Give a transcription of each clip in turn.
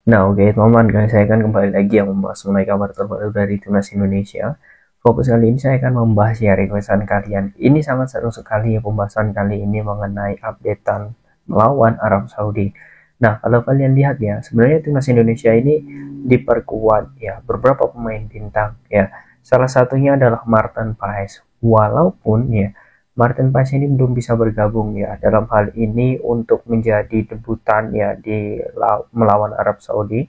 Nah, oke teman-teman, guys, saya akan kembali lagi yang membahas mengenai kabar terbaru dari timnas Indonesia. Fokus kali ini saya akan membahas ya requestan kalian. Ini sangat seru sekali ya pembahasan kali ini mengenai updatean melawan Arab Saudi. Nah, kalau kalian lihat ya, sebenarnya timnas Indonesia ini diperkuat ya beberapa pemain bintang ya. Salah satunya adalah Martin Paes. Walaupun ya Martin Paes ini belum bisa bergabung ya dalam hal ini untuk menjadi debutan ya di melawan Arab Saudi.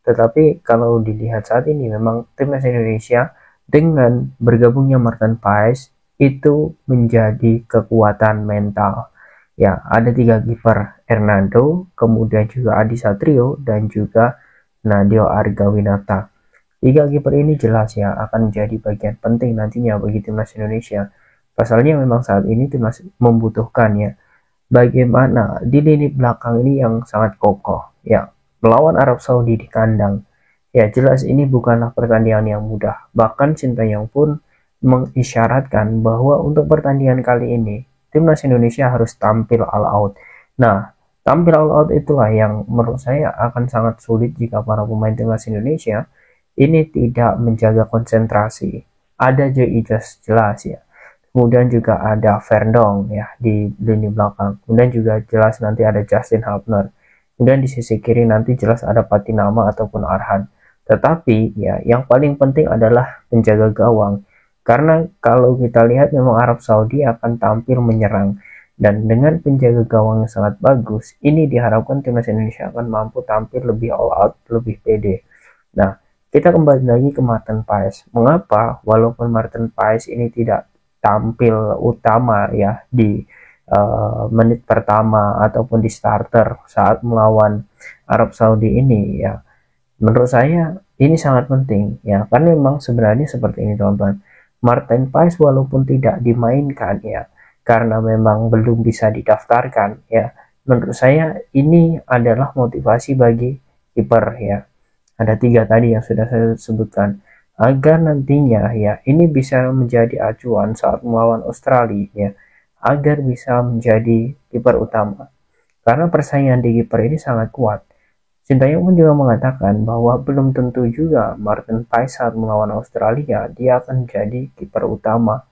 Tetapi kalau dilihat saat ini memang timnas Indonesia dengan bergabungnya Martin Paes itu menjadi kekuatan mental. Ya, ada tiga kiper, Hernando, kemudian juga Adi Satrio dan juga Nadeo Argawinata. Tiga kiper ini jelas ya akan menjadi bagian penting nantinya bagi timnas Indonesia. Pasalnya memang saat ini timnas membutuhkan ya bagaimana di lini belakang ini yang sangat kokoh ya melawan Arab Saudi di kandang. Ya jelas ini bukanlah pertandingan yang mudah. Bahkan Sintayong pun mengisyaratkan bahwa untuk pertandingan kali ini timnas Indonesia harus tampil all out. Nah, tampil all out itulah yang menurut saya akan sangat sulit jika para pemain timnas Indonesia ini tidak menjaga konsentrasi. Ada jelas ya. Kemudian juga ada Verdong ya di lini belakang. Kemudian juga jelas nanti ada Justin Hubner. Kemudian di sisi kiri nanti jelas ada Patinama ataupun Arhan. Tetapi ya yang paling penting adalah penjaga gawang. Karena kalau kita lihat memang Arab Saudi akan tampil menyerang. Dan dengan penjaga gawang yang sangat bagus, ini diharapkan timnas Indonesia akan mampu tampil lebih all out, lebih pede. Nah, kita kembali lagi ke Martin Paes. Mengapa walaupun Martin Paes ini tidak tampil utama ya di menit pertama ataupun di starter saat melawan Arab Saudi ini ya, menurut saya ini sangat penting ya karena memang sebenarnya seperti ini teman-teman. Martin Paes walaupun tidak dimainkan ya karena memang belum bisa didaftarkan ya, menurut saya ini adalah motivasi bagi kiper ya. Ada tiga tadi yang sudah saya sebutkan agar nantinya ya ini bisa menjadi acuan saat melawan Australia ya agar bisa menjadi kiper utama karena persaingan di kiper ini sangat kuat. Sintayong pun juga mengatakan bahwa belum tentu juga Martin Paes saat melawan Australia dia akan jadi kiper utama.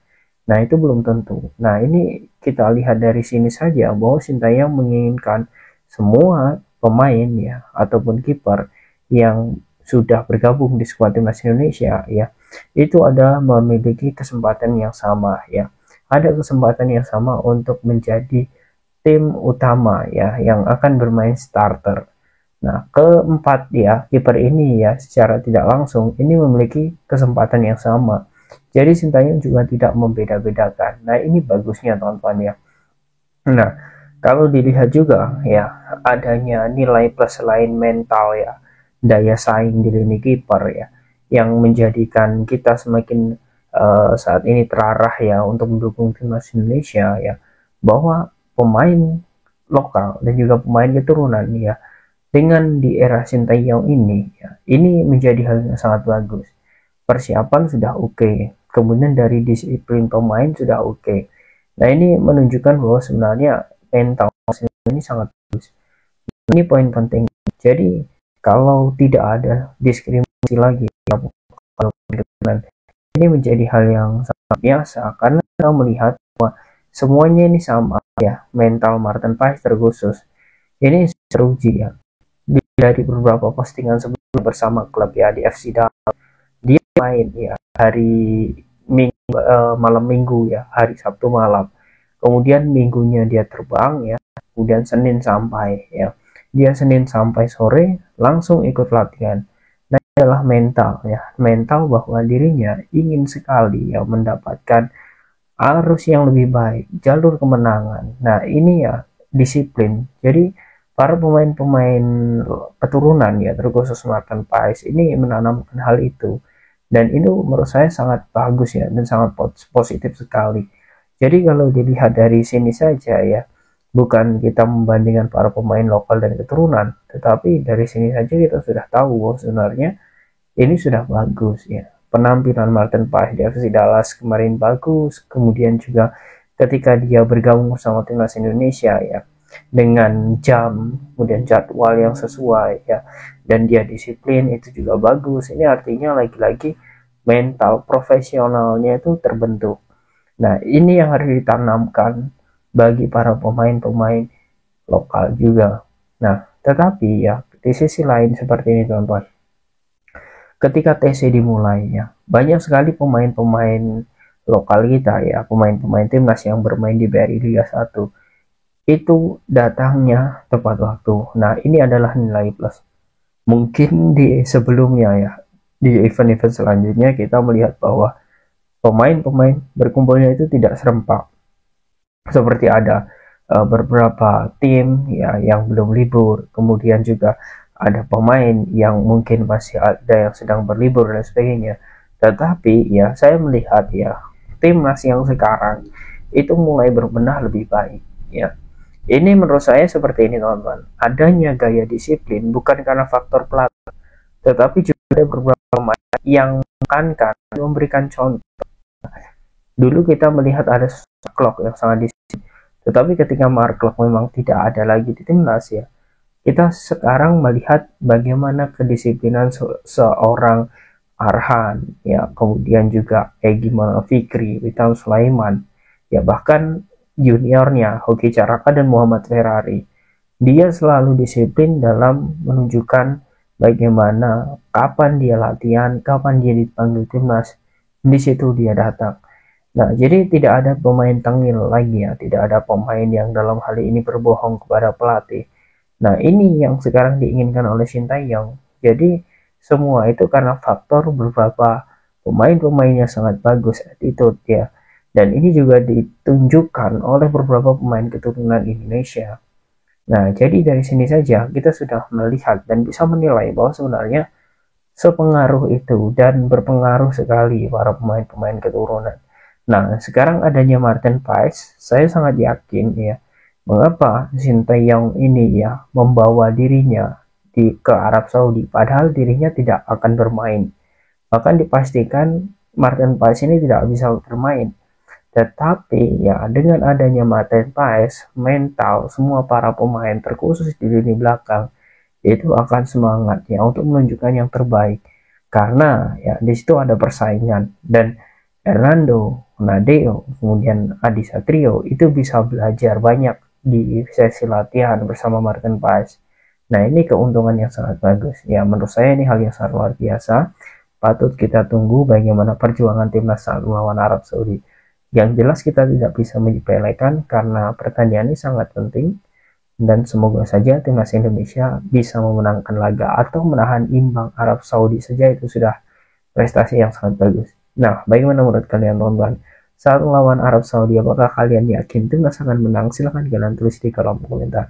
Nah itu belum tentu. Nah ini kita lihat dari sini saja bahwa Sintayong menginginkan semua pemain ya ataupun kiper yang sudah bergabung di skuad timnas Indonesia ya itu ada memiliki kesempatan yang sama ya. Ada kesempatan yang sama untuk menjadi tim utama ya yang akan bermain starter. Nah, keempat ya, kiper ini ya secara tidak langsung ini memiliki kesempatan yang sama. Jadi Sintayong juga tidak membeda-bedakan. Nah, ini bagusnya teman-teman ya. Nah, kalau dilihat juga ya adanya nilai plus selain mental ya, daya saing di lini kiper ya yang menjadikan kita semakin saat ini terarah ya untuk mendukung timnas Indonesia ya bahwa pemain lokal dan juga pemain keturunan ya dengan di era Sintayong ini ya ini menjadi hal yang sangat bagus. Persiapan sudah oke, kemudian dari disiplin pemain sudah oke. Nah ini menunjukkan bahwa sebenarnya mental ini sangat bagus. Ini poin penting. Jadi kalau tidak ada diskriminasi lagi, ya, ini menjadi hal yang sangat biasa karena kita melihat bahwa semuanya ini sama ya. Mental Martin Paes terkhusus. Ini teruji ya. Dari beberapa postingan sebelum bersama klub ya di FC Dallas, dia main ya hari minggu, malam minggu ya, hari Sabtu malam. Kemudian minggunya dia terbang ya, kemudian Senin sampai ya. Dia Senin sampai sore langsung ikut latihan. Nah, ini adalah mental ya, mental bahwa dirinya ingin sekali ya mendapatkan arus yang lebih baik, jalur kemenangan. Nah, ini ya disiplin. Jadi para pemain-pemain keturunan ya terkhusus Martin Paes ini menanamkan hal itu. Dan itu menurut saya sangat bagus ya dan sangat positif sekali. Jadi kalau dilihat dari sini saja ya, bukan kita membandingkan para pemain lokal dan keturunan, tetapi dari sini saja kita sudah tahu bahwa sebenarnya ini sudah bagus ya. Penampilan Martin Paes di FC Dallas kemarin bagus, kemudian juga ketika dia bergabung bersama timnas Indonesia ya dengan jam kemudian jadwal yang sesuai ya dan dia disiplin, itu juga bagus. Ini artinya lagi-lagi mental profesionalnya itu terbentuk. Nah, ini yang harus ditanamkan bagi para pemain-pemain lokal juga. Nah, tetapi ya di sisi lain seperti ini teman-teman. Ketika TC dimulai ya, banyak sekali pemain-pemain lokal kita ya, pemain-pemain timnas yang bermain di BRI Liga 1 itu datangnya tepat waktu. Nah, ini adalah nilai plus. Mungkin di sebelumnya ya, di event-event selanjutnya kita melihat bahwa pemain-pemain berkumpulnya itu tidak serempak. Seperti ada beberapa tim ya yang belum libur, kemudian juga ada pemain yang mungkin masih ada yang sedang berlibur dan sebagainya. Tetapi ya saya melihat ya timnas yang sekarang itu mulai berbenah lebih baik ya. Ini menurut saya seperti ini teman-teman. Adanya gaya disiplin bukan karena faktor pelatih, tetapi juga ada beberapa pemain yang menekankan memberikan contoh. Dulu kita melihat ada Klok yang sangat disiplin, tetapi ketika Mark Klok memang tidak ada lagi di timnas ya, kita sekarang melihat bagaimana kedisiplinan seorang Arhan ya, kemudian juga Egy Maulana Fikri, Witan Sulaiman ya, bahkan juniornya Hoki Caraka dan Muhammad Ferrari. Dia selalu disiplin dalam menunjukkan bagaimana kapan dia latihan, kapan dia dipanggil timnas, di situ dia datang. Nah, jadi tidak ada pemain tengil lagi ya, tidak ada pemain yang dalam hal ini berbohong kepada pelatih. Nah, ini yang sekarang diinginkan oleh Sintayong. Jadi, semua itu karena faktor beberapa pemain-pemainnya sangat bagus attitude ya. Dan ini juga ditunjukkan oleh beberapa pemain keturunan Indonesia. Nah, jadi dari sini saja kita sudah melihat dan bisa menilai bahwa sebenarnya sepengaruh itu dan berpengaruh sekali para pemain-pemain keturunan. Nah, sekarang adanya Martin Paes, saya sangat yakin ya, mengapa Sintayong ini ya membawa dirinya ke Arab Saudi, padahal dirinya tidak akan bermain. Bahkan dipastikan Martin Paes ini tidak bisa bermain. Tetapi ya dengan adanya Martin Paes, mental semua para pemain terkhusus di lini belakang itu akan semangat ya untuk menunjukkan yang terbaik, karena ya di situ ada persaingan dan Hernando, Nadeo, kemudian Adi Satrio itu bisa belajar banyak di sesi latihan bersama Martin Paes. Nah, ini keuntungan yang sangat bagus ya, menurut saya ini hal yang sangat luar biasa. Patut kita tunggu bagaimana perjuangan timnas saat melawan Arab Saudi. Yang jelas kita tidak bisa menyepelekan karena pertandingan ini sangat penting, dan semoga saja timnas Indonesia bisa memenangkan laga atau menahan imbang Arab Saudi saja itu sudah prestasi yang sangat bagus. Nah, bagaimana menurut kalian teman-teman? Saat melawan Arab Saudi, apakah kalian yakin timnas akan menang? Silahkan kalian tulis di kolom komentar.